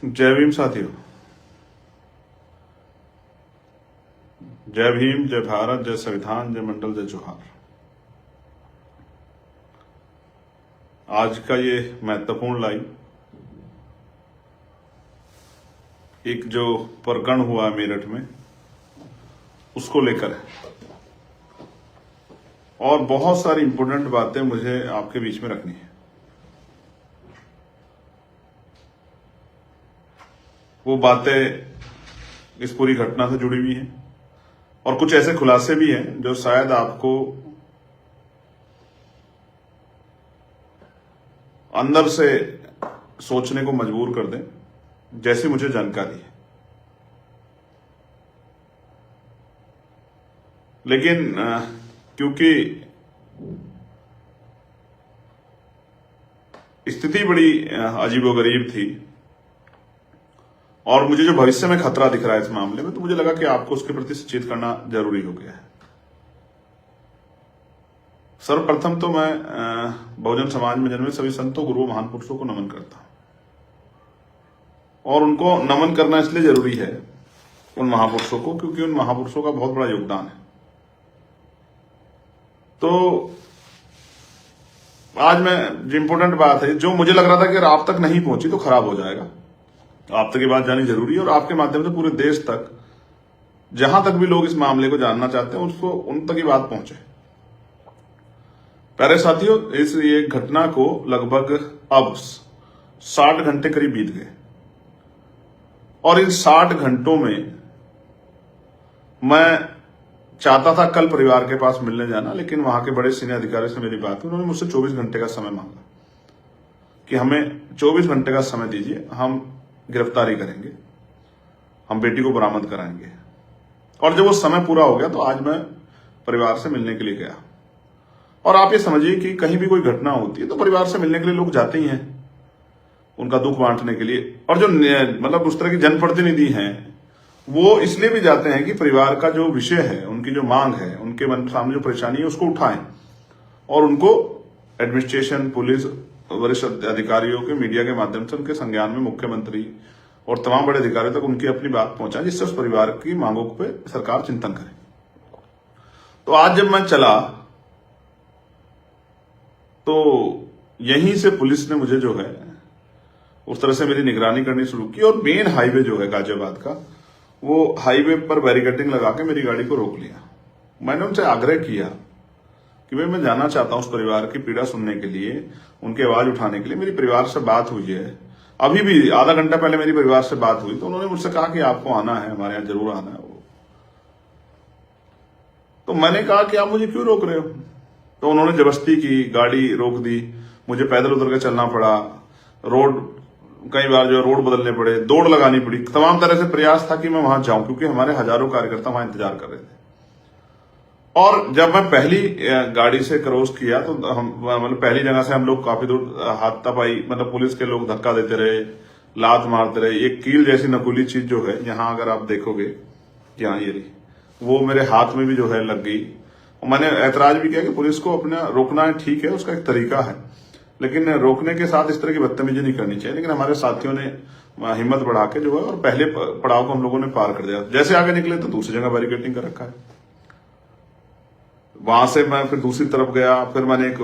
जय भीम साथियों। जय भीम, जय भारत, जय संविधान, जय मंडल, जय जोहार। आज का ये महत्वपूर्ण लाइव एक जो प्रकरण हुआ मेरठ में उसको लेकर है और बहुत सारी इंपॉर्टेंट बातें मुझे आपके बीच में रखनी है। वो बातें इस पूरी घटना से जुड़ी हुई हैं और कुछ ऐसे खुलासे भी हैं जो शायद आपको अंदर से सोचने को मजबूर कर दें, जैसी मुझे जानकारी है। लेकिन क्योंकि स्थिति बड़ी अजीबोगरीब थी और मुझे जो भविष्य में खतरा दिख रहा है इस मामले में, तो मुझे लगा कि आपको उसके प्रति सचेत करना जरूरी हो गया है। सर्वप्रथम तो मैं बहुजन समाज में जन्मे सभी संतों, गुरुओं, महान पुरुषों को नमन करता हूं और उनको नमन करना इसलिए जरूरी है उन महापुरुषों को, क्योंकि उन महापुरुषों का बहुत बड़ा योगदान है। तो आज मैं जो इंपॉर्टेंट बात है, जो मुझे लग रहा था कि अगर आप तक नहीं पहुंची तो खराब हो जाएगा, आप तक ये बात जानी जरूरी है और आपके माध्यम से पूरे देश तक, जहां तक भी लोग इस मामले को जानना चाहते हैं, उसको उन तक ये बात पहुंचे। प्यारे साथियों, इस ये घटना को लगभग अब 60 घंटे करीब बीत गए और इन 60 घंटों में मैं चाहता था कल परिवार के पास मिलने जाना, लेकिन वहां के बड़े सीनियर अधिकारी से मेरी बात हुई। उन्होंने मुझसे 24 घंटे का समय मांगा कि हमें 24 घंटे का समय दीजिए, हम गिरफ्तारी करेंगे, हम बेटी को बरामद कराएंगे। और जब वो समय पूरा हो गया तो आज मैं परिवार से मिलने के लिए गया। और आप ये समझिए कि कहीं भी कोई घटना होती है तो परिवार से मिलने के लिए लोग जाते ही हैं, उनका दुख बांटने के लिए। और जो मतलब उस तरह की जनप्रतिनिधि हैं वो इसलिए भी जाते हैं कि परिवार का जो विषय है, उनकी जो मांग है, उनके मन सामने जो परेशानी है उसको उठाएं और उनको एडमिनिस्ट्रेशन, पुलिस, वरिष्ठ अधिकारियों के, मीडिया के माध्यम से उनके संज्ञान में, मुख्यमंत्री और तमाम बड़े अधिकारियों तक उनकी अपनी बात पहुंचाएं, जिससे उस परिवार की मांगों पे सरकार चिंतन करे। तो आज जब मैं चला तो यहीं से पुलिस ने मुझे जो है उस तरह से मेरी निगरानी करनी शुरू की और मेन हाईवे जो है गाजियाबाद का, वो हाईवे पर बैरिकेडिंग लगा के मेरी गाड़ी को रोक लिया। मैंने उनसे आग्रह किया कि भाई मैं जाना चाहता हूं उस परिवार की पीड़ा सुनने के लिए, उनकी आवाज उठाने के लिए। मेरी परिवार से बात हुई है, अभी भी आधा घंटा पहले मेरी परिवार से बात हुई, तो उन्होंने मुझसे कहा कि आपको आना है, हमारे यहां जरूर आना है। तो मैंने कहा कि आप मुझे क्यों रोक रहे हो? तो उन्होंने जबरदस्ती की, गाड़ी रोक दी, मुझे पैदल उतर के चलना पड़ा, रोड कई बार जो रोड बदलने पड़े, दौड़ लगानी पड़ी, तमाम तरह से प्रयास था कि मैं वहां जाऊं, क्योंकि हमारे हजारों कार्यकर्ता वहां इंतजार कर रहे थे। और जब मैं पहली गाड़ी से क्रॉस किया तो हम मतलब पहली जगह से हम लोग काफी दूर हाथापाई, मतलब पुलिस के लोग धक्का देते रहे, लात मारते रहे। एक कील जैसी नकुली चीज जो है यहाँ अगर आप देखोगे, यहाँ ये रही, वो मेरे हाथ में भी जो है लग गई। और मैंने ऐतराज भी किया कि पुलिस को अपना रोकना है, ठीक है, उसका एक तरीका है, लेकिन रोकने के साथ इस तरह की बदतमीजी नहीं करनी चाहिए। लेकिन हमारे साथियों ने हिम्मत बढ़ा के जो है और पहले पड़ाव को हम लोगों ने पार कर दिया। जैसे आगे निकले तो दूसरी जगह बैरिकेडिंग कर रखा है। वहां से मैं फिर दूसरी तरफ गया, फिर मैंने एक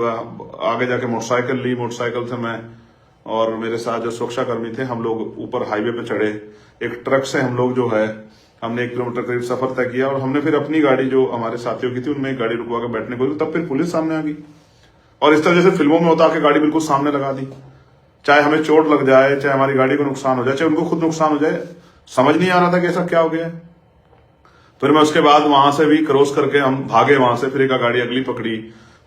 आगे जाके मोटरसाइकिल ली, मोटरसाइकिल से मैं और मेरे साथ जो सुरक्षाकर्मी थे, हम लोग ऊपर हाईवे पे चढ़े। एक ट्रक से हम लोग जो है हमने 1 किलोमीटर करीब सफर तय किया और हमने फिर अपनी गाड़ी जो हमारे साथियों की थी उनमें एक गाड़ी रुकवा के बैठने को, तब फिर पुलिस सामने आ गई और इस तरह जैसे फिल्मों में होता कि गाड़ी बिल्कुल सामने लगा दी। चाहे हमें चोट लग जाए, चाहे हमारी गाड़ी को नुकसान हो जाए, चाहे उनको खुद नुकसान हो जाए, समझ नहीं आ रहा था कि ऐसा क्या हो गया। फिर मैं उसके बाद वहां से भी क्रॉस करके हम भागे वहां से, फिर एक गाड़ी अगली पकड़ी,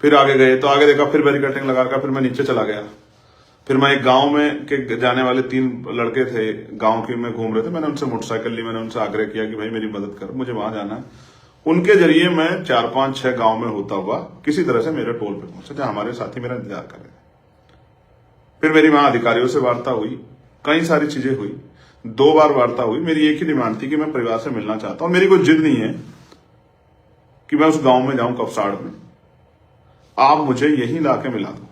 फिर आगे गए तो आगे देखा फिर बैरिकेडिंग लगा कर फिर मैं नीचे चला गया। फिर मैं एक गांव में के जाने वाले 3 लड़के थे, गांव के में घूम रहे थे, मैंने उनसे मोटरसाइकिल ली, मैंने उनसे आग्रह किया कि भाई मेरी मदद कर, मुझे वहां जाना है। उनके जरिए मैं 4-5-6 गांव में होता हुआ किसी तरह से मेरे टोल पे पहुंचा, जहां हमारे साथी मेरा इंतजार कर रहे थे। फिर मेरी वहां अधिकारियों से वार्ता हुई, कई सारी चीजें हुई, 2 बार वार्ता हुई। मेरी एक ही डिमांड थी कि मैं परिवार से मिलना चाहता हूं। मेरी कोई जिद नहीं है कि मैं उस गांव में जाऊं कपसाड़ में, आप मुझे यहीं लाके मिला दो।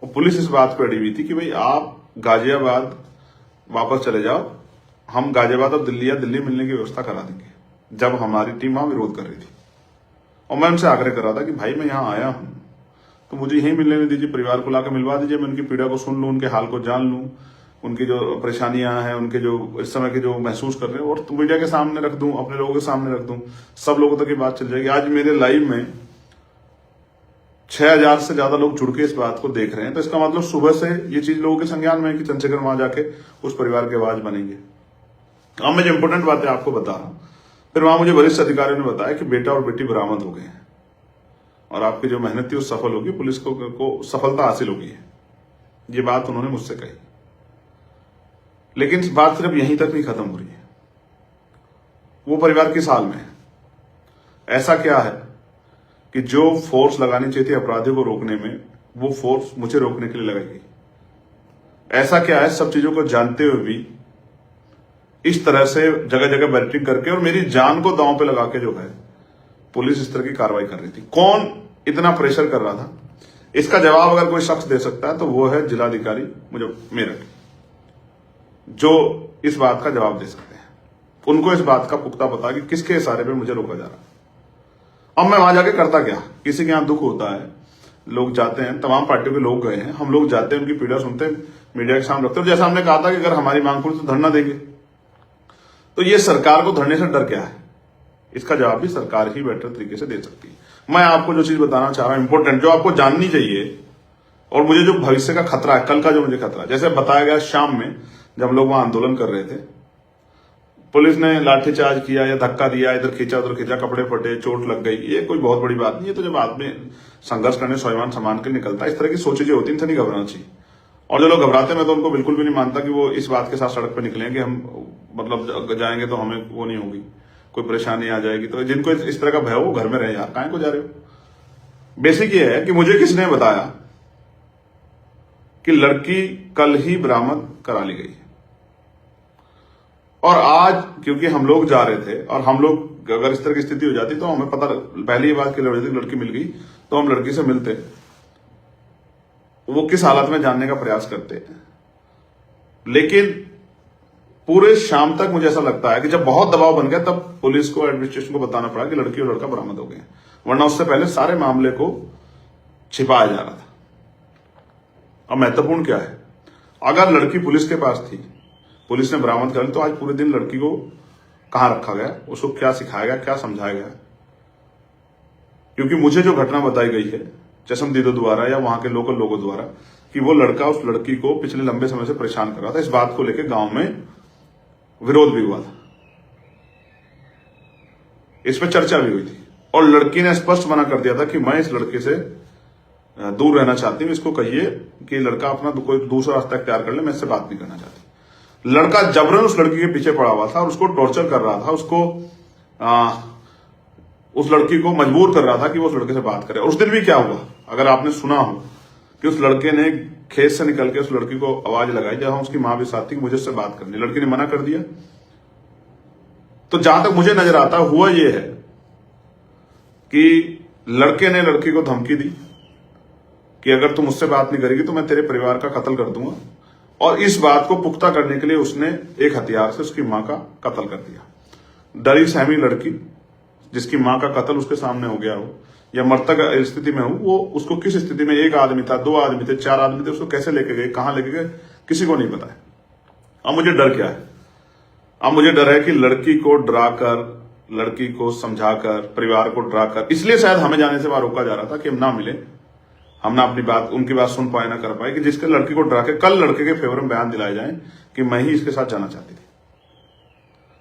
और पुलिस इस बात पर अड़ी हुई थी कि भाई आप गाजियाबाद वापस चले जाओ, हम गाजियाबाद और दिल्ली या दिल्ली मिलने की व्यवस्था करा देंगे, जब हमारी टीम वहां विरोध कर रही थी। और मैं उनसे आग्रह कर रहा था कि भाई मैं यहाँ आया हूं तो मुझे यहीं मिलने नहीं दीजिए, परिवार को लाकर मिलवा दीजिए, मैं उनकी पीड़ा को सुन लूं, उनके हाल को जान लूं, उनकी जो परेशानियां हैं, उनके जो इस समय के जो महसूस कर रहे हैं, और तो मीडिया के सामने रख दूं, अपने लोगों के सामने रख दूं, सब लोगों तक ये बात चल जाएगी। आज मेरे लाइव में 6000 से ज्यादा लोग जुड़ के इस बात को देख रहे हैं, तो इसका मतलब सुबह से ये चीज लोगों के संज्ञान में है कि चंद्रशेखर वहां जाके उस परिवार की आवाज बनेंगे। अब मैं जो इंपोर्टेंट बातें आपको बता रहा हूं, फिर वहां मुझे वरिष्ठ अधिकारियों ने बताया कि बेटा और बेटी बरामद हो गए हैं और आपकी जो मेहनत थी वो सफल होगी, पुलिस को सफलता हासिल होगी है। ये बात उन्होंने मुझसे कही। लेकिन इस बात सिर्फ यहीं तक नहीं खत्म हो रही है, वो परिवार किस हाल में है। ऐसा क्या है कि जो फोर्स लगानी चाहिए थी अपराधियों को रोकने में, वो फोर्स मुझे रोकने के लिए लगाई गई। ऐसा क्या है, सब चीजों को जानते हुए भी इस तरह से जगह जगह बैरिकेडिंग करके और मेरी जान को दांव पे लगा के जो है पुलिस इस तरह की कार्रवाई कर रही थी। कौन इतना प्रेशर कर रहा था, इसका जवाब अगर कोई शख्स दे सकता है तो वो है जिलाधिकारी मुझे मेरठ, जो इस बात का जवाब दे सकते हैं। उनको इस बात का पुख्ता पता कि किसके इशारे पे मुझे रोका जा रहा। अब मैं वहां जाके करता क्या, किसी के यहां दुख होता है, लोग जाते हैं, तमाम पार्टियों के लोग गए हैं, हम लोग जाते हैं, उनकी पीड़ा सुनते हैं, मीडिया के सामने रखते हैं। जैसा हमने कहा था कि अगर हमारी मांग पूरी तो धरना देंगे, तो ये सरकार को धरने से डर क्या है, इसका जवाब भी सरकार ही बेटर तरीके से दे सकती है। मैं आपको जो चीज बताना चाह रहा हूं इंपॉर्टेंट, जो आपको जाननी चाहिए, और मुझे जो भविष्य का खतरा है, कल का जो मुझे खतरा है, जैसे बताया गया शाम में जब लोग वहां आंदोलन कर रहे थे, पुलिस ने लाठीचार्ज किया या धक्का दिया, इधर खींचा उधर खींचा, कपड़े फटे, चोट लग गई, ये कोई बहुत बड़ी बात नहीं है। तो जब आदमी संघर्ष करने स्वाभिमान संभाल के निकलता है, इस तरह की सोचें जो होती है इनसे नहीं घबराना चाहिए। और जो लोग घबराते हैं, मैं तो उनको बिल्कुल भी नहीं मानता कि वो इस बात के साथ सड़क पर निकलेंगे, हम मतलब जाएंगे तो हमें वो नहीं होगी, कोई परेशानी आ जाएगी। तो जिनको इस तरह का भय हो वो घर में रहे यार, काहे को जा रहे हो। बेसिक ये है कि मुझे किसने बताया कि लड़की कल ही बरामद करा ली गई, और आज क्योंकि हम लोग जा रहे थे और हम लोग अगर इस तरह की स्थिति हो जाती तो हमें पता पहले ही बात क्लियर हो जाती, लड़की मिल गई तो हम लड़की से मिलते, वो किस हालत में जानने का प्रयास करते हैं। लेकिन पूरे शाम तक मुझे ऐसा लगता है कि जब बहुत दबाव बन गया तब पुलिस को, एडमिनिस्ट्रेशन को बताना पड़ा कि लड़की और लड़का बरामद हो गए, वरना उससे पहले सारे मामले को छिपाया जा रहा था। अब महत्वपूर्ण क्या है, अगर लड़की पुलिस के पास थी, पुलिस ने बरामद कर ली, तो आज पूरे दिन लड़की को कहां रखा गया, उसको क्या सिखाया गया, क्या समझाया गया। क्योंकि मुझे जो घटना बताई गई है चशमदीदों द्वारा या वहां के लोकल लोगों द्वारा कि वो लड़का उस लड़की को पिछले लंबे समय से परेशान कर रहा था, इस बात को लेकर गांव में विरोध भी हुआ था, इस पर चर्चा भी हुई थी, और लड़की ने स्पष्ट मना कर दिया था कि मैं इस लड़के से दूर रहना चाहती हूं, इसको कहिए कि लड़का अपना कोई दूसरा रास्ता इख्तियार कर ले, मैं इससे बात नहीं करना चाहती। लड़का जबरन उस लड़की के पीछे पड़ा हुआ था और उसको टॉर्चर कर रहा था, उसको उस लड़की को मजबूर कर रहा था कि वो उस लड़के से बात करे। और उस दिन भी क्या हुआ, अगर आपने सुना हो कि उस लड़के ने खेत से निकल के उस लड़की को आवाज लगाई, जहां उसकी मां भी साथ थी, मुझे उससे बात करनी, लड़की ने मना कर दिया। तो जहां तक मुझे नजर आता हुआ ये है कि लड़के ने लड़की को धमकी दी कि अगर तुम मुझसे बात नहीं करेगी तो मैं तेरे परिवार का कत्ल कर दूंगा, और इस बात को पुख्ता करने के लिए उसने एक हथियार से उसकी मां का कत्ल कर दिया। डरी सहमी लड़की जिसकी मां का कत्ल उसके सामने हो गया हो या मृतक स्थिति में हो, वो उसको किस स्थिति में, एक आदमी था, 2 आदमी थे, 4 आदमी थे, उसको कैसे लेके गए, कहां लेके गए, किसी को नहीं पता है। अब मुझे डर क्या है, अब मुझे डर है कि लड़की को डराकर, लड़की को समझाकर, परिवार को डराकर, इसलिए शायद हमें जाने से वहां रोका जा रहा था कि हम ना मिले, हम ना अपनी बात, उनकी बात सुन पाए, ना कर पाए, कि जिसके लड़की को डरा के कल लड़के के फेवर में बयान दिलाए जाए कि मैं ही इसके साथ जाना चाहती थी।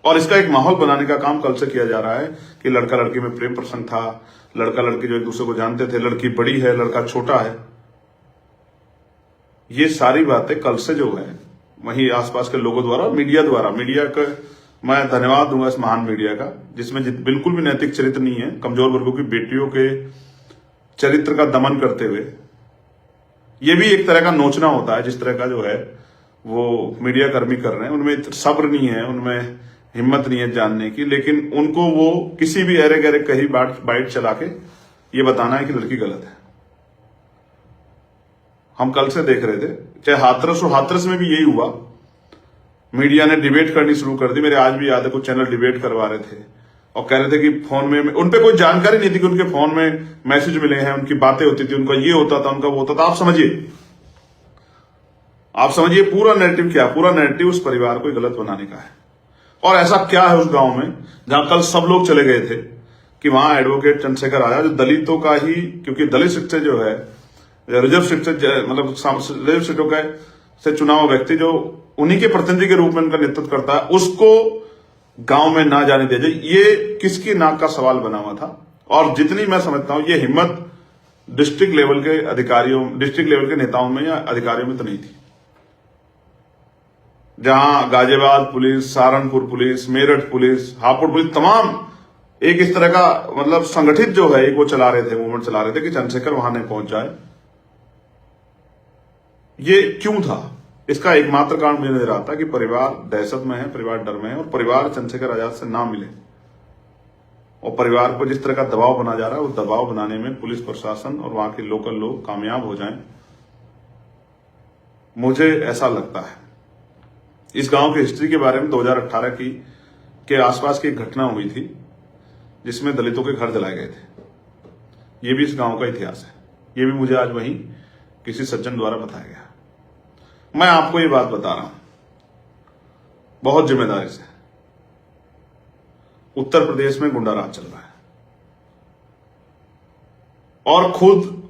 और इसका एक माहौल बनाने का काम कल से किया जा रहा है कि लड़का लड़की में प्रेम प्रसंग था, लड़का लड़की जो एक दूसरे को जानते थे, लड़की बड़ी है, लड़का छोटा है। ये सारी बातें कल से जो है वहीं आसपास के लोगों द्वारा, मीडिया द्वारा, मीडिया का मैं धन्यवाद दूंगा इस महान मीडिया का, जिसमें बिल्कुल भी नैतिक चरित्र नहीं है, कमजोर वर्गों की बेटियों के चरित्र का दमन करते हुए। ये भी एक तरह का नोचना होता है, जिस तरह का जो है वो मीडिया कर्मी कर रहे हैं, उनमें सब्र नहीं है, उनमें हिम्मत नहीं है जानने की, लेकिन उनको वो किसी भी अरे गहरे कहीं बाइट चला के ये बताना है कि लड़की गलत है। हम कल से देख रहे थे, चाहे हाथरस हो, हाथरस में भी यही हुआ मीडिया ने डिबेट करनी शुरू कर दी। मेरे आज भी याद है कुछ चैनल डिबेट करवा रहे थे और कह रहे थे कि फोन में उनपे कोई जानकारी नहीं थी कि उनके फोन में मैसेज मिले हैं, उनकी बातें होती थी, उनका ये होता था, उनका वो होता था। आप समझिए पूरा नैरेटिव क्या, पूरा नैरेटिव उस परिवार को गलत बनाने का है। और ऐसा क्या है उस गांव में जहां कल सब लोग चले गए थे कि वहां एडवोकेट चंद्रशेखर आया, जो दलितों का ही, क्योंकि दलित सीट से जो है रिजर्व सीट से, मतलब रिजर्व सीटों का से चुना हुआ व्यक्ति जो उन्हीं के प्रतिनिधि के रूप में उनका नेतृत्व करता है, उसको गांव में ना जाने दिया जाए, ये किसकी नाक का सवाल बना हुआ था। और जितनी मैं समझता हूं ये हिम्मत डिस्ट्रिक्ट लेवल के अधिकारियों, डिस्ट्रिक्ट लेवल के नेताओं में या अधिकारियों में तो नहीं थी। जहां Ghaziabad police, Saharanpur police, Meerut police, Hapur police, तमाम एक इस तरह का मतलब संगठित जो है एक वो चला रहे थे, मूवमेंट चला रहे थे कि चंद्रशेखर वहां नहीं पहुंच जाए। ये क्यों था? इसका एकमात्र कारण मुझे नजर आता है कि परिवार दहशत में है, परिवार डर में है, और परिवार चंद्रशेखर आजाद से ना मिले और परिवार को जिस तरह का दबाव बना जा रहा है, उस दबाव बनाने में पुलिस प्रशासन और वहां के लोकल लोग कामयाब हो जाएं, मुझे ऐसा लगता है। इस गांव की हिस्ट्री के बारे में 2018 की के आसपास की एक घटना हुई थी जिसमें दलितों के घर जलाए गए थे। ये भी इस गांव का इतिहास है। ये भी मुझे आज वहीं किसी सज्जन द्वारा बताया गया। मैं आपको ये बात बता रहा हूं बहुत जिम्मेदारी से। उत्तर प्रदेश में गुंडा राज चल रहा है और खुद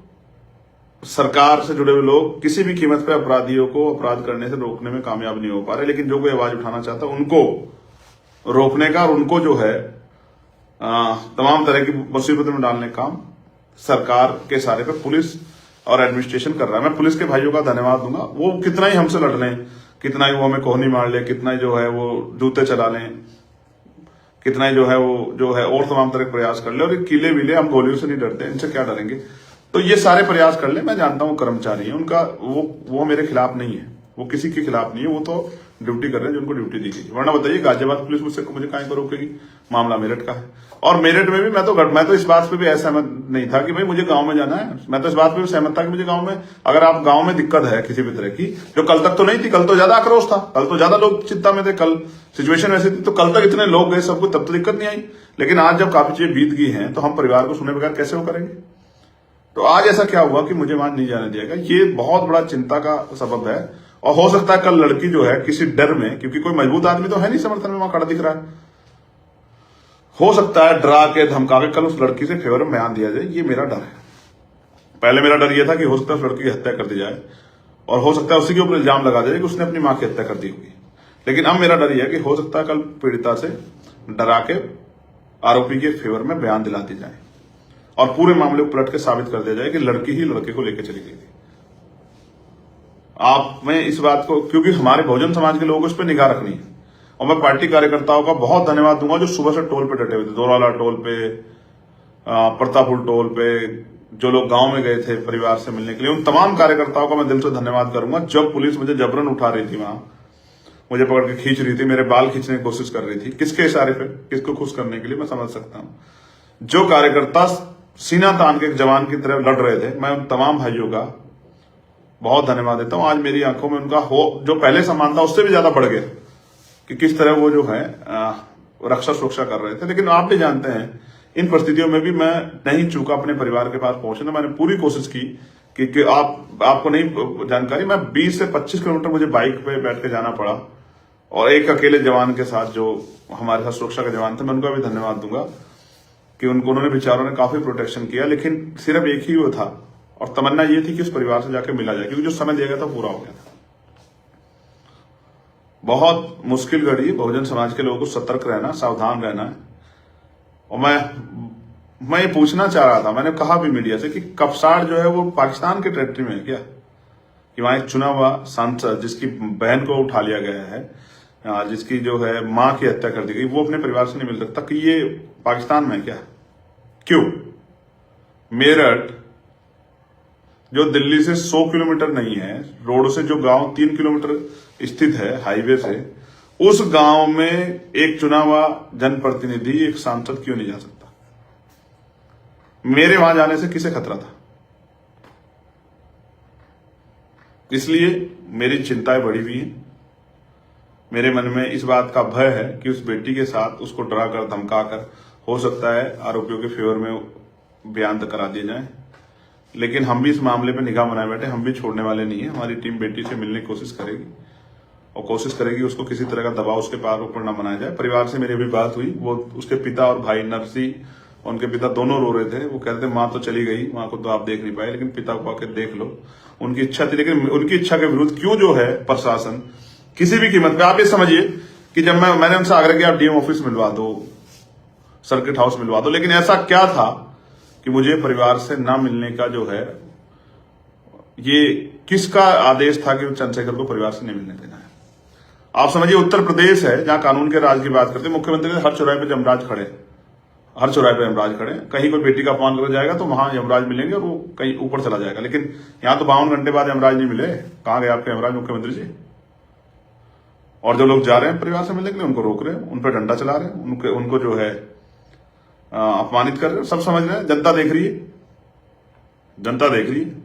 सरकार से जुड़े हुए लोग किसी भी कीमत पे अपराधियों को अपराध करने से रोकने में कामयाब नहीं हो पा रहे। लेकिन जो कोई आवाज उठाना चाहता है उनको रोकने का और उनको जो है तमाम तरह की मुसीबतों में डालने का काम सरकार के सारे पे पुलिस और एडमिनिस्ट्रेशन कर रहा है। मैं पुलिस के भाइयों का धन्यवाद दूंगा। वो कितना ही हमसे लड़ लें, कितना ही वो हमें कोहनी मार ले, कितना ही जो है वो जूते चला लें, कितना ही जो है और तमाम तरह के प्रयास कर ले, और ये किले विले हम गोलियों से नहीं डरते, इनसे क्या डरेंगे। तो ये सारे प्रयास कर ले। मैं जानता हूं कर्मचारी है उनका, वो मेरे खिलाफ नहीं है, वो किसी के खिलाफ नहीं है, वो तो ड्यूटी कर रहे हैं जो उनको ड्यूटी दी गई। वरना बताइए गाजियाबाद पुलिस मुझे काहे को रोकेगी? मामला मेरठ का है और मेरठ में भी मैं तो इस बात पे भी असहमत नहीं था कि भाई मुझे गांव में जाना है। मैं तो इस बात पे भी सहमत था कि मुझे गांव में, अगर आप गांव में दिक्कत है किसी भी तरह की, जो कल तक तो नहीं थी, कल तो ज्यादा आक्रोश था, कल तो ज्यादा लोग चिंता में थे, कल सिचुएशन वैसी थी, तो कल तक इतने लोग गए सबको, तब तो दिक्कत नहीं आई। लेकिन आज जब काफी चीजें बीत गई हैं तो हम परिवार को सुने बगैर कैसे वो करेंगे? तो आज ऐसा क्या हुआ कि मुझे वहां नहीं जाने दिया गया? ये बहुत बड़ा चिंता का सबब है। और हो सकता है कल लड़की जो है किसी डर में, क्योंकि कोई मजबूत आदमी तो है नहीं समर्थन में वहां खड़ा दिख रहा है, हो सकता है डरा के धमका के कल उस लड़की से फेवर में बयान दिया जाए। ये मेरा डर है। पहले मेरा डर यह था कि हो सकता है उस लड़की की हत्या कर दी जाए और हो सकता है उसी के ऊपर इल्जाम लगा दिया कि उसने अपनी मां की हत्या कर दी होगी। लेकिन अब मेरा डर यह है कि हो सकता है कल पीड़िता से डरा के आरोपी के फेवर में बयान दिला दी जाए और पूरे मामले को पलट के साबित कर दिया जाए कि लड़की ही लड़के को लेकर चली गई थी। आप में इस बात को, क्योंकि हमारे बहुजन समाज के लोगों को इस पर निगाह रखनी है, और मैं पार्टी कार्यकर्ताओं का बहुत धन्यवाद दूंगा जो सुबह से टोल पे डटे हुए थे, दोराला टोल पे, प्रतापुर टोल पे, जो लोग गांव में गए थे परिवार से मिलने के लिए, उन तमाम कार्यकर्ताओं का मैं दिल से धन्यवाद करूंगा। जब पुलिस मुझे जबरन उठा रही थी, वहां मुझे पकड़ के खींच रही थी, मेरे बाल खींचने की कोशिश कर रही थी, किसके इशारे पे, किसको खुश करने के लिए, मैं समझ सकता हूं। जो कार्यकर्ता सीना तान के एक जवान की तरह लड़ रहे थे, मैं उन तमाम भाइयों का बहुत धन्यवाद देता हूं। आज मेरी आंखों में उनका जो पहले सम्मान था उससे भी ज्यादा बढ़ गया कि किस तरह वो जो है रक्षा सुरक्षा कर रहे थे। लेकिन आप भी जानते हैं इन परिस्थितियों में भी मैं नहीं चूका अपने परिवार के पास पहुंचने। मैंने पूरी कोशिश की कि आपको नहीं जानकारी, मैं 20 से 25 किलोमीटर मुझे बाइक पे बैठ के जाना पड़ा और एक अकेले जवान के साथ जो हमारे साथ सुरक्षा के जवान थे, मैं उनका भी धन्यवाद दूंगा कि उन्होंने बेचारों ने काफी प्रोटेक्शन किया। लेकिन सिर्फ एक ही वो था और तमन्ना ये थी कि उस परिवार से जाके मिला जाए, क्योंकि जो समय दिया गया था पूरा हो गया था। बहुत मुश्किल घड़ी, बहुजन समाज के लोगों को सतर्क रहना, सावधान रहना है। और मैं ये पूछना चाह रहा था, मैंने कहा भी मीडिया से कि कपसाड़ जो है वो पाकिस्तान के टेरिटरी में है क्या? कि वहां एक चुना हुआ सांसद जिसकी बहन को उठा लिया गया है, जिसकी जो है मां की हत्या कर दी गई, वो अपने परिवार से नहीं मिल सकता, कि ये पाकिस्तान में है क्या? क्यों? मेरठ जो दिल्ली से 100 किलोमीटर नहीं है, रोड से जो गांव 3 किलोमीटर स्थित है हाईवे से, उस गांव में एक चुना हुआ जनप्रतिनिधि, एक सांसद क्यों नहीं जा सकता? मेरे वहां जाने से किसे खतरा था? इसलिए मेरी चिंताएं बढ़ी हुई हैं। मेरे मन में इस बात का भय है कि उस बेटी के साथ उसको डरा कर धमका कर हो सकता है आरोपियों के फेवर में बयान करा दिए जाए। लेकिन हम भी इस मामले पे निगाह बनाए बैठे, हम भी छोड़ने वाले नहीं है। हमारी टीम बेटी से मिलने की कोशिश करेगी और कोशिश करेगी उसको किसी तरह का दबाव उसके पार ऊपर न बनाया जाए। परिवार से मेरी अभी बात हुई, वो उसके पिता और भाई नरसी, उनके पिता दोनों रो रहे थे। वो कहते माँ तो चली गई, माँ को तो आप देख नहीं पाए, लेकिन पिता को आकर देख लो। उनकी इच्छा थी, लेकिन उनकी इच्छा के विरुद्ध क्यों जो है प्रशासन किसी भी कीमत पे, आप ये समझिए कि जब मैंने उनसे आग्रह किया आप डीएम ऑफिस मिलवा दो, सर्किट हाउस मिलवा दो, लेकिन ऐसा क्या था कि मुझे परिवार से ना मिलने का जो है, ये किसका आदेश था कि चंद्रशेखर को परिवार से नहीं मिलने देना है? आप समझिए उत्तर प्रदेश है जहां कानून के राज की बात करते हैं, मुख्यमंत्री हर चौराहे पे यमराज खड़े, हर चौराहे पे यमराज खड़े। कहीं कोई बेटी का अपमान कर जाएगा तो वहां यमराज मिलेंगे और वो कहीं ऊपर चला जाएगा। लेकिन यहां तो 52 घंटे बाद यमराज नहीं मिले। कहां गए आपके यमराज मुख्यमंत्री जी? और जो लोग जा रहे हैं परिवार से मिलने के लिए उनको रोक रहे हैं, उन पर डंडा चला रहे हैं, उनको जो है अपमानित कर रहे हैं। सब समझ रहे हैं, जनता देख रही है, जनता देख रही है।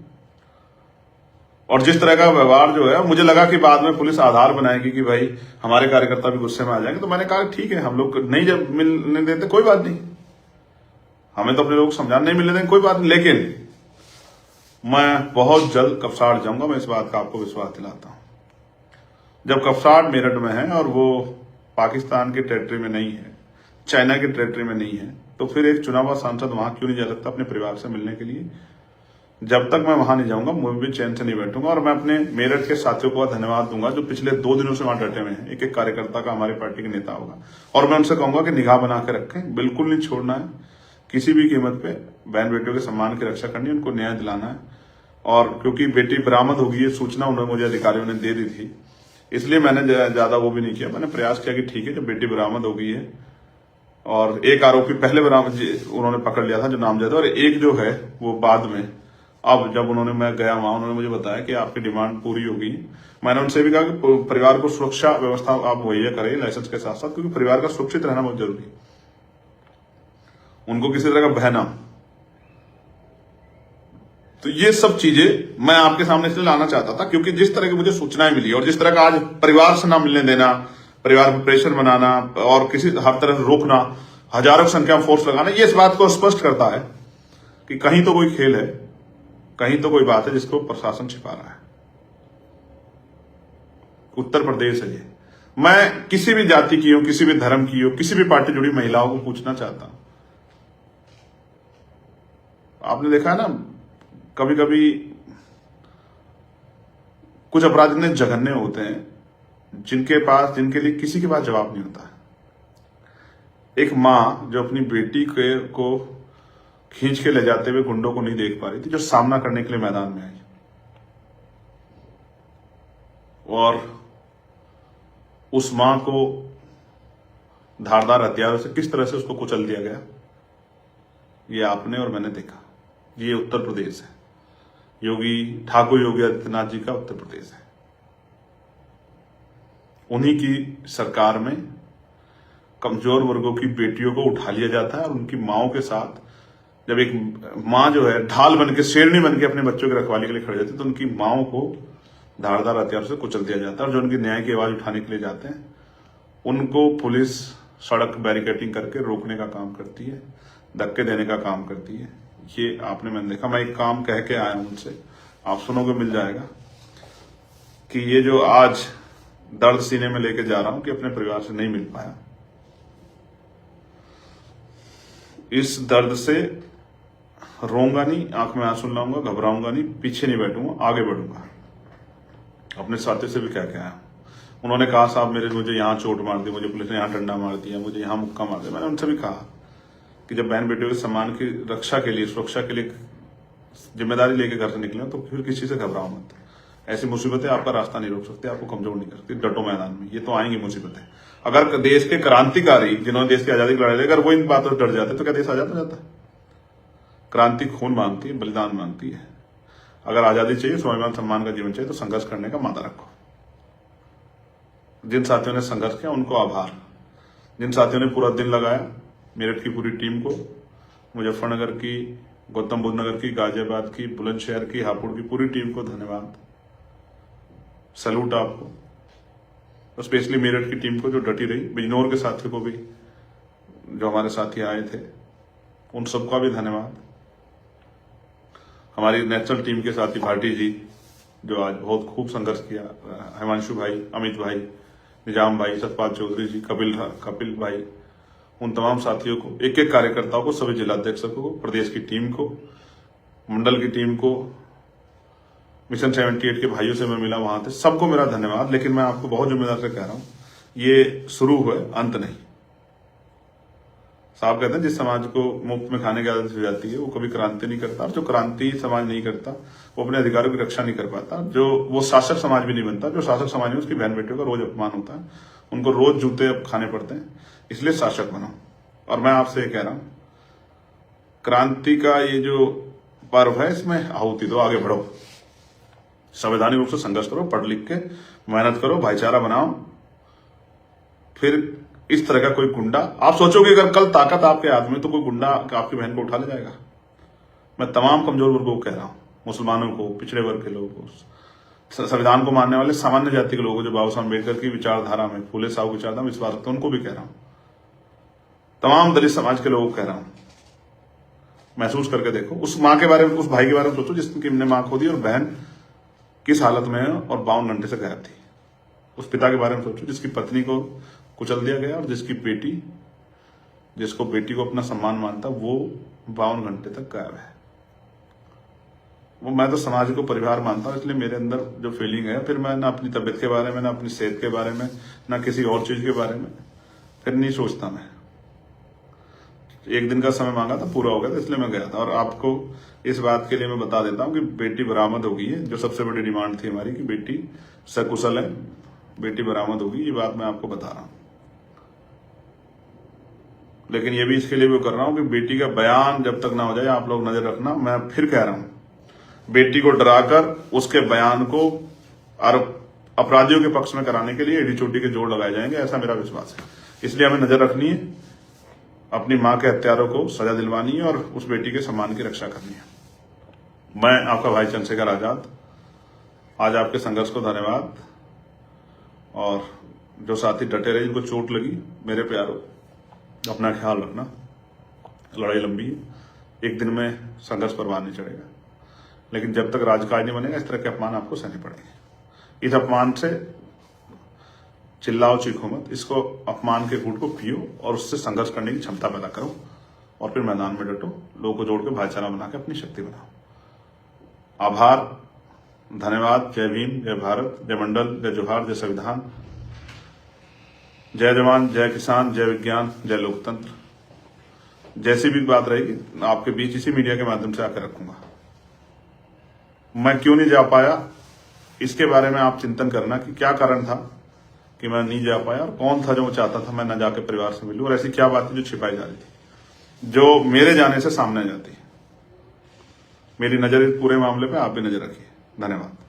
और जिस तरह का व्यवहार जो है, मुझे लगा कि बाद में पुलिस आधार बनाएगी कि भाई हमारे कार्यकर्ता भी गुस्से में आ जाएंगे, तो मैंने कहा ठीक है, हम लोग नहीं जब मिलने देते कोई बात नहीं, हमें तो अपने लोग समझाने नहीं मिलने देंगे कोई बात नहीं। लेकिन मैं बहुत जल्द कपसाड़ जाऊंगा, मैं इस बात का आपको विश्वास दिलाता हूं। जब कपसाड़ मेरठ में है और वो पाकिस्तान की टेरिटरी में नहीं है, चाइना की टेरिटरी में नहीं है, तो फिर एक चुना हुआ सांसद वहां क्यों नहीं जा सकता अपने परिवार से मिलने के लिए? जब तक मैं वहां नहीं जाऊंगा मैं भी चैन से नहीं बैठूंगा। और मैं अपने मेरठ के साथियों को धन्यवाद दूंगा जो पिछले 2 दिनों से वहां डटे हुए हैं। एक एक कार्यकर्ता का हमारी पार्टी के नेता होगा, और मैं उनसे कहूंगा कि निगाह बना के रखें, बिल्कुल नहीं छोड़ना है किसी भी कीमत पे। बहन बेटियों के सम्मान की रक्षा करनी है, उनको न्याय दिलाना है। और क्योंकि बेटी बरामद होगी ये सूचना उन्होंने मुझे अधिकारियों ने दे दी थी, इसलिए मैंने ज्यादा वो भी नहीं किया। मैंने प्रयास किया कि ठीक है, जब बेटी बरामद हो गई है और एक आरोपी पहले बरामद उन्होंने पकड़ लिया था जो नामजद, और एक जो है वो बाद में, अब जब मैं गया वहां, उन्होंने मुझे बताया कि आपकी डिमांड पूरी होगी। मैंने उनसे भी कहा कि परिवार को सुरक्षा व्यवस्था आप मुहैया करें लाइसेंस के साथ साथ, क्योंकि परिवार का सुरक्षित रहना बहुत जरूरी है, उनको किसी तरह का बहना। तो ये सब चीजें मैं आपके सामने इसलिए लाना चाहता था क्योंकि जिस तरह की मुझे सूचनाएं मिली और जिस तरह का आज परिवार से ना मिलने देना, परिवार पर प्रेशर बनाना और किसी हर तरह से रोकना, हजारों की संख्या में फोर्स लगाना, ये इस बात को स्पष्ट करता है कि कहीं तो कोई खेल है, कहीं तो कोई बात है जिसको प्रशासन छिपा रहा है। उत्तर प्रदेश है ये। मैं किसी भी जाति की हो, किसी भी धर्म की हो, किसी भी पार्टी जुड़ी महिलाओं को पूछना चाहता हूं, आपने देखा है ना कभी कभी कुछ अपराध इतने जघन्य होते हैं जिनके लिए किसी के पास जवाब नहीं होता। एक मां जो अपनी बेटी को खींच के ले जाते हुए गुंडों को नहीं देख पा रही थी, जो सामना करने के लिए मैदान में आई, और उस मां को धारदार हथियारों से किस तरह से उसको कुचल दिया गया, ये आपने और मैंने देखा। ये उत्तर प्रदेश है, ठाकुर योगी आदित्यनाथ जी का उत्तर प्रदेश है। उन्हीं की सरकार में कमजोर वर्गों की बेटियों को उठा लिया जाता है और उनकी माओं के साथ, जब एक मां जो है ढाल बन के, शेरनी बन के अपने बच्चों की रखवाली के लिए खड़े जाती है, तो उनकी माओं को धारदार हथियार से कुचल दिया जाता है। और जो उनकी न्याय की आवाज उठाने के लिए जाते हैं उनको पुलिस सड़क बैरिकेडिंग करके रोकने का काम करती है, धक्के देने का काम करती है। ये आपने मैंने देखा। मैं एक काम कह के आया हूं उनसे, आप सुनोगे मिल जाएगा, कि ये जो आज दर्द सीने में लेके जा रहा हूं कि अपने परिवार से नहीं मिल पाया, इस दर्द से रोऊंगा नहीं, आंख में आंसू लाऊंगा, घबराऊंगा नहीं, पीछे नहीं बैठूंगा, आगे बढ़ूंगा। अपने साथियों से भी क्या क्या है, उन्होंने कहा साहब मुझे यहां चोट मार दी, मुझे पुलिस ने यहां डंडा मार दिया, मुझे यहां मुक्का मार दिया। मैंने उनसे भी कहा कि जब बहन बेटियों के सम्मान की रक्षा के लिए, सुरक्षा के लिए जिम्मेदारी लेके घर से निकले तो फिर किसी से घबराओ मत। ऐसी मुसीबतें आपका रास्ता नहीं रोक सकती, आपको कमजोर नहीं कर सकती। डटो मैदान में, ये तो आएंगी मुसीबतें। अगर देश के क्रांतिकारी जिन्होंने देश की आजादी की लड़ाई, अगर वो इन बातों से डर जाते तो क्या देश आजाद हो जाता? क्रांति खून मांगती है, बलिदान मांगती है। अगर आजादी चाहिए, स्वाभिमान सम्मान का जीवन चाहिए, तो संघर्ष करने का मादा रखो। जिन साथियों ने संघर्ष किया उनको आभार, जिन साथियों ने पूरा दिन लगाया, मेरठ की पूरी टीम को, मुजफ्फरनगर की, गौतम बुद्ध नगर की, गाजियाबाद की, बुलंदशहर की, हापुड़ की पूरी टीम को धन्यवाद, सैल्यूट आपको। और स्पेशली मेरठ की टीम को जो डटी रही, बिजनौर के साथियों को भी जो हमारे साथी आए थे उन सबका भी धन्यवाद। हमारी नेशनल टीम के साथी भाटी जी जो आज बहुत खूब संघर्ष किया, हिमांशु भाई, अमित भाई, निजाम भाई, सतपाल चौधरी जी, कपिल भाई, उन तमाम साथियों को, एक एक कार्यकर्ताओं को, सभी जिलाध्यक्षों को, प्रदेश की टीम को, मंडल की टीम को, मिशन 78 के भाइयों से मैं मिला वहां थे, सबको मेरा धन्यवाद। लेकिन मैं आपको बहुत जिम्मेदार से कह रहा हूं, ये शुरू हुआ, अंत नहीं। साहब कहते हैं जिस समाज को मुफ्त में खाने की आदत हो जाती है वो कभी क्रांति नहीं करता, और जो क्रांति समाज नहीं करता वो अपने अधिकारों की रक्षा नहीं कर पाता, जो वो शासक समाज भी नहीं बनता। जो शासक समाज में उसकी बहन बेटियों का रोज अपमान होता है, उनको रोज जूते खाने पड़ते हैं, इसलिए शासक बनो। और मैं आपसे ये कह रहा हूं, क्रांति का ये जो पर्व है इसमें आहुति दो, आगे बढ़ो, संवैधानिक रूप से संघर्ष करो, पढ़ लिख के मेहनत करो, भाईचारा बनाओ। फिर इस तरह का कोई गुंडा, आप सोचोगे अगर कल ताकत आपके हाथ में तो कोई गुंडा आपकी बहन को उठा ले जाएगा। मैं तमाम कमजोर वर्गों को कह रहा हूं, मुसलमानों को, पिछड़े वर्ग के लोगों को, संविधान को मानने वाले सामान्य जाति के लोगों जो बाबा साहब अम्बेडकर की विचारधारा में, फूले साहब की विचारधारा में विश्वास रखते हैं, उनको भी कह रहा हूं, तमाम दलित समाज के लोगों को कह रहा हूं, महसूस करके देखो। उस माँ के बारे में, उस भाई के बारे में सोचो जिसकी ने मां खो दी और बहन किस हालत में है और 52 घंटे से गायब थी। उस पिता के बारे में सोचो जिसकी पत्नी को कुचल दिया गया और जिसको बेटी को अपना सम्मान मानता, वो 52 घंटे तक गायब है। वो, मैं तो समाज को परिवार मानता हूं, इसलिए मेरे अंदर जो फीलिंग है, फिर मैं ना अपनी तबीयत के बारे में, ना अपनी सेहत के बारे में, ना किसी और चीज के बारे में फिर नहीं सोचता। मैं एक दिन का समय मांगा था, पूरा हो गया था, इसलिए मैं गया था। और आपको इस बात के लिए मैं बता देता हूं कि बेटी बरामद हो गई है, जो सबसे बड़ी डिमांड थी हमारी कि बेटी सकुशल है, बेटी बरामद होगी, ये बात मैं आपको बता रहा हूं। लेकिन ये भी इसके लिए भी कर रहा हूं कि बेटी का बयान जब तक ना हो जाए, आप लोग नजर रखना। मैं फिर कह रहा हूं, बेटी को डराकर उसके बयान को अपराधियों के पक्ष में कराने के लिए एडी चोटी के जोड़ लगाए जाएंगे, ऐसा मेरा विश्वास है। इसलिए हमें नजर रखनी है, अपनी मां के हत्यारों को सजा दिलवानी है और उस बेटी के सम्मान की रक्षा करनी है। मैं आपका भाई चंद्रशेखर आजाद, आज आपके संघर्ष को धन्यवाद। और जो साथी डटे रहे, जिनको चोट लगी, मेरे प्यारों, अपना ख्याल रखना, लड़ाई लंबी है, एक दिन में संघर्ष परवान नहीं चढ़ेगा। लेकिन जब तक राजकाज नहीं बनेगा, इस तरह के अपमान आपको सहने पड़ेंगे। इस अपमान से चिल्लाओ, चीखो मत, इसको, अपमान के घूंट को पियो और उससे संघर्ष करने की क्षमता पैदा करो और फिर मैदान में डटो, लोगों को जोड़ के भाईचारा बना के अपनी शक्ति बनाओ। आभार, धन्यवाद। जय भीम, जय भारत, जय मंडल, जय जोहार, जय संविधान, जय जवान, जय किसान, जय विज्ञान, जय लोकतंत्र। जैसी भी बात रहेगी आपके बीच इसी मीडिया के माध्यम से आकर रखूंगा। मैं क्यों नहीं जा पाया, इसके बारे में आप चिंतन करना कि क्या कारण था कि मैं नहीं जा पाया और कौन था जो मैं चाहता था मैं न जाके परिवार से मिलूं, और ऐसी क्या बात थी जो छिपाई जा रही थी, जो मेरे जाने से सामने आ जाती है। मेरी नजर इस पूरे मामले पे आप भी नजर रखिए। धन्यवाद।